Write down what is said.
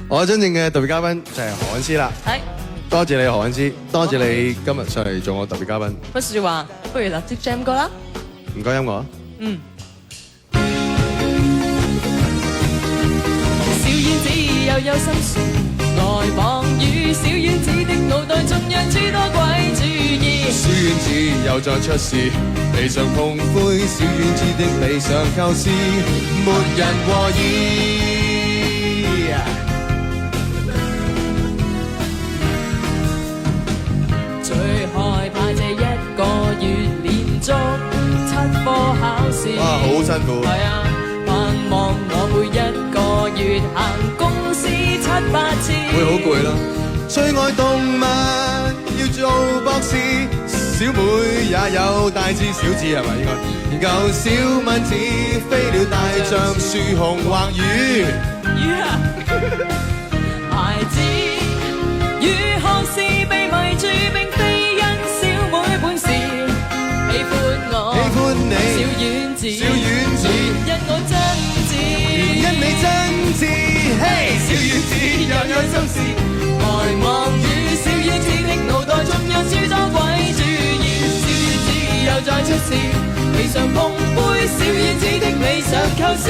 我真正嘅特別嘉賓就係何韻詩啦。係，多謝你何韻詩，多謝你今日上嚟做我特別嘉賓。不是話，不如立即 jam 歌啦。唔該音樂啊。嗯。小丸子又有心事，呆望與小丸子的腦袋中有諸多鬼主意。小丸子又再出事，地上碰灰，小丸子的理想構思，沒人和意。最害怕這一個月連續7科考試。哇，好辛苦。係啊，盼望我每一個月行公司7、8次。會好攰啦。最愛動物，要做博士。小妹也有大志小志係咪應該？研究小蚊子飛了大象樹熊或魚。魚啊！孩子與學士被迷住，並非因小妹本事喜歡我，喜歡你小丸子，小丸子，因我真摯，因你真摯。嘿，小丸子又有心事，呆望與小丸子的腦袋中有諸多鬼主意。小丸子又再出事，地上碰杯，小丸子的理想構思。